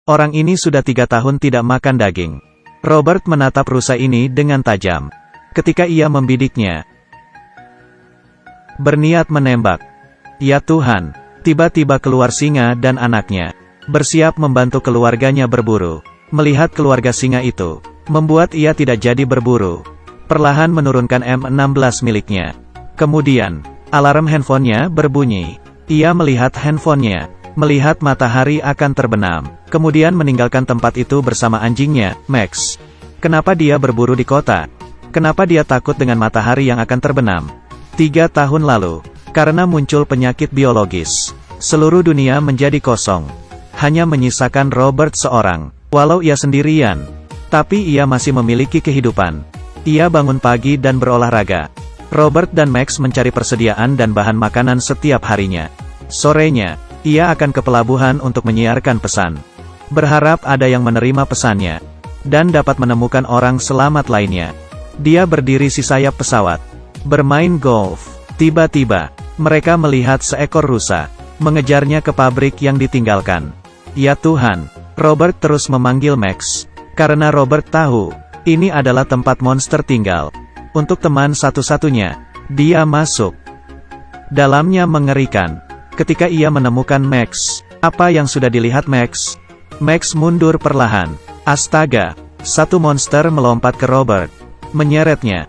Orang ini sudah 3 tahun tidak makan daging. Robert menatap rusa ini dengan tajam. Ketika ia membidiknya, berniat menembak. Ya Tuhan, tiba-tiba keluar singa dan anaknya. Bersiap membantu keluarganya berburu. Melihat keluarga singa itu, membuat ia tidak jadi berburu. Perlahan menurunkan M16 miliknya. Kemudian, alarm handphonenya berbunyi. Ia melihat handphonenya, melihat matahari akan terbenam. Kemudian meninggalkan tempat itu bersama anjingnya, Max. Kenapa dia berburu di kota? Kenapa dia takut dengan matahari yang akan terbenam? 3 tahun lalu, karena muncul penyakit biologis, seluruh dunia menjadi kosong. Hanya menyisakan Robert seorang. Walau ia sendirian, tapi ia masih memiliki kehidupan. Ia bangun pagi dan berolahraga. Robert dan Max mencari persediaan dan bahan makanan setiap harinya. Sorenya, ia akan ke pelabuhan untuk menyiarkan pesan. Berharap ada yang menerima pesannya, dan dapat menemukan orang selamat lainnya. Dia berdiri di sayap pesawat, bermain golf. Tiba-tiba, mereka melihat seekor rusa, mengejarnya ke pabrik yang ditinggalkan. Ya Tuhan, Robert terus memanggil Max, karena Robert tahu, ini adalah tempat monster tinggal. Untuk teman satu-satunya, dia masuk. Dalamnya mengerikan. Ketika ia menemukan Max, apa yang sudah dilihat Max? Max mundur perlahan. Astaga, satu monster melompat ke Robert, menyeretnya.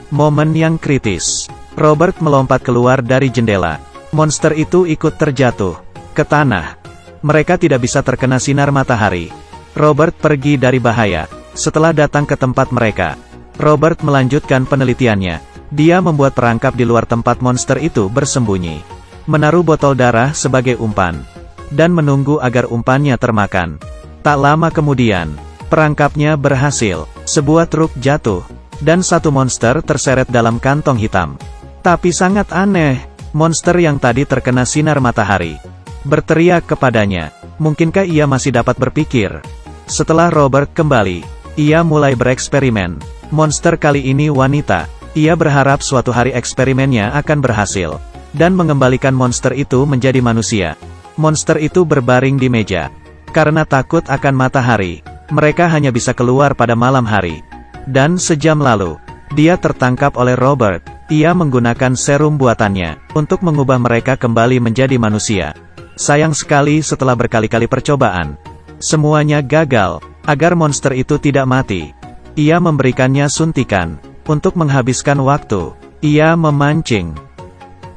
Momen yang kritis. Robert melompat keluar dari jendela. Monster itu ikut terjatuh ke tanah. Mereka tidak bisa terkena sinar matahari. Robert pergi dari bahaya. Setelah datang ke tempat mereka, Robert melanjutkan penelitiannya. Dia membuat perangkap di luar tempat monster itu bersembunyi. Menaruh botol darah sebagai umpan. Dan menunggu agar umpannya termakan. Tak lama kemudian, perangkapnya berhasil. Sebuah truk jatuh, dan satu monster terseret dalam kantong hitam. Tapi sangat aneh, monster yang tadi terkena sinar matahari berteriak kepadanya. Mungkinkah ia masih dapat berpikir? Setelah Robert kembali, ia mulai bereksperimen. Monster kali ini wanita. Ia berharap suatu hari eksperimennya akan berhasil, dan mengembalikan monster itu menjadi manusia. Monster itu berbaring di meja. Karena takut akan matahari, mereka hanya bisa keluar pada malam hari. Dan sejam lalu, dia tertangkap oleh Robert. Ia menggunakan serum buatannya untuk mengubah mereka kembali menjadi manusia. Sayang sekali setelah berkali-kali percobaan, semuanya gagal. Agar monster itu tidak mati, ia memberikannya suntikan. Untuk menghabiskan waktu, ia memancing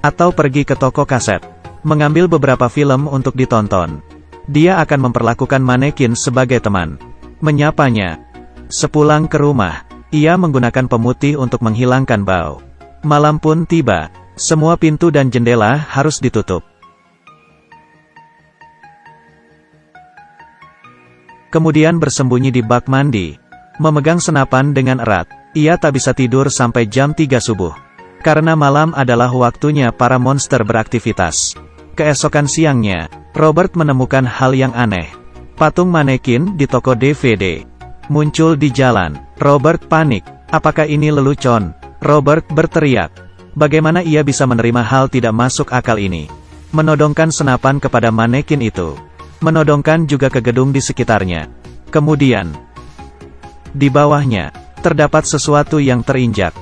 atau pergi ke toko kaset, mengambil beberapa film untuk ditonton. Dia akan memperlakukan manekin sebagai teman, menyapanya. Sepulang ke rumah, ia menggunakan pemutih untuk menghilangkan bau. Malam pun tiba, semua pintu dan jendela harus ditutup. Kemudian bersembunyi di bak mandi, memegang senapan dengan erat. Ia tak bisa tidur sampai jam 3 subuh. Karena malam adalah waktunya para monster beraktivitas. Keesokan siangnya, Robert menemukan hal yang aneh. Patung manekin di toko DVD muncul di jalan. Robert panik. Apakah ini lelucon? Robert berteriak. Bagaimana ia bisa menerima hal tidak masuk akal ini? Menodongkan senapan kepada manekin itu. Menodongkan juga ke gedung di sekitarnya. Kemudian, di bawahnya, terdapat sesuatu yang terinjak.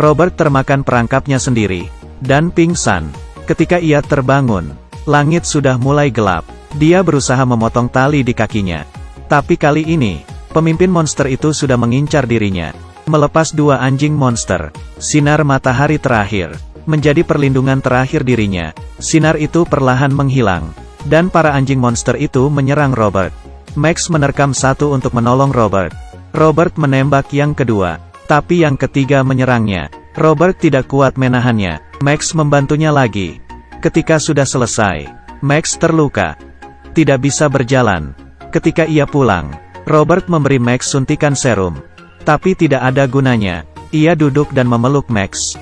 Robert termakan perangkapnya sendiri, dan pingsan. Ketika ia terbangun, langit sudah mulai gelap. Dia berusaha memotong tali di kakinya. Tapi kali ini, pemimpin monster itu sudah mengincar dirinya. Melepas 2 anjing monster, sinar matahari terakhir menjadi perlindungan terakhir dirinya. Sinar itu perlahan menghilang, dan para anjing monster itu menyerang Robert. Max menerkam satu untuk menolong Robert. Robert menembak yang kedua, tapi yang ketiga menyerangnya. Robert tidak kuat menahannya. Max membantunya lagi. Ketika sudah selesai, Max terluka, tidak bisa berjalan. Ketika ia pulang, Robert memberi Max suntikan serum, tapi tidak ada gunanya. Ia duduk dan memeluk Max.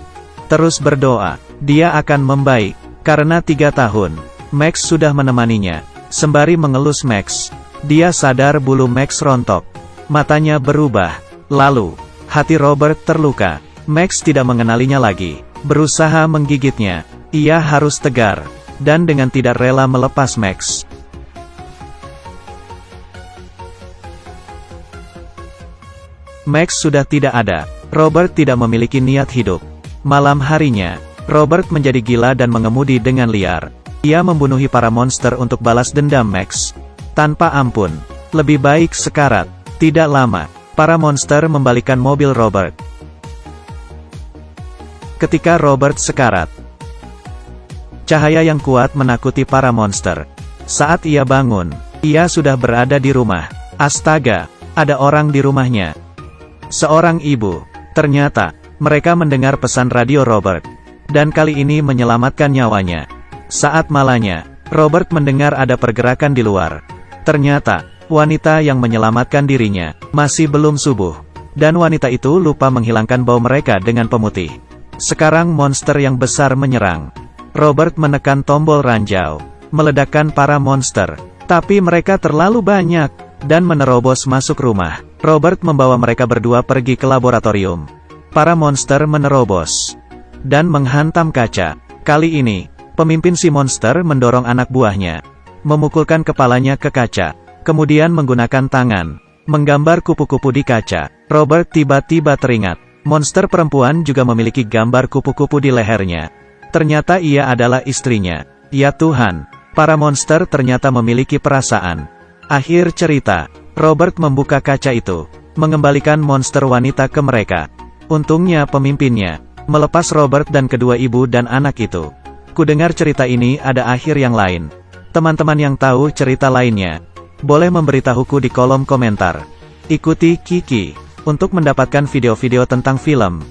Terus berdoa, dia akan membaik. Karena 3 tahun, Max sudah menemaninya. Sembari mengelus Max, dia sadar bulu Max rontok. Matanya berubah. Lalu, hati Robert terluka. Max tidak mengenalinya lagi. Berusaha menggigitnya. Ia harus tegar, dan dengan tidak rela melepas Max. Max sudah tidak ada. Robert tidak memiliki niat hidup. Malam harinya, Robert menjadi gila dan mengemudi dengan liar. Ia membunuhi para monster untuk balas dendam Max. Tanpa ampun. Lebih baik sekarat. Tidak lama, para monster membalikan mobil Robert. Ketika Robert sekarat, cahaya yang kuat menakuti para monster. Saat ia bangun, ia sudah berada di rumah. Astaga, ada orang di rumahnya. Seorang ibu. Ternyata, mereka mendengar pesan radio Robert. Dan kali ini menyelamatkan nyawanya. Saat malanya, Robert mendengar ada pergerakan di luar. Ternyata, wanita yang menyelamatkan dirinya, masih belum subuh. Dan wanita itu lupa menghilangkan bau mereka dengan pemutih. Sekarang monster yang besar menyerang. Robert menekan tombol ranjau, meledakkan para monster. Tapi mereka terlalu banyak, dan menerobos masuk rumah. Robert membawa mereka berdua pergi ke laboratorium. Para monster menerobos, dan menghantam kaca. Kali ini, pemimpin si monster mendorong anak buahnya, memukulkan kepalanya ke kaca, kemudian menggunakan tangan, menggambar kupu-kupu di kaca. Robert tiba-tiba teringat, monster perempuan juga memiliki gambar kupu-kupu di lehernya. Ternyata ia adalah istrinya. Ya Tuhan, para monster ternyata memiliki perasaan. Akhir cerita, Robert membuka kaca itu, mengembalikan monster wanita ke mereka. Untungnya pemimpinnya melepas Robert dan kedua ibu dan anak itu. Kudengar cerita ini ada akhir yang lain. Teman-teman yang tahu cerita lainnya, boleh memberitahuku di kolom komentar. Ikuti Kiki untuk mendapatkan video-video tentang film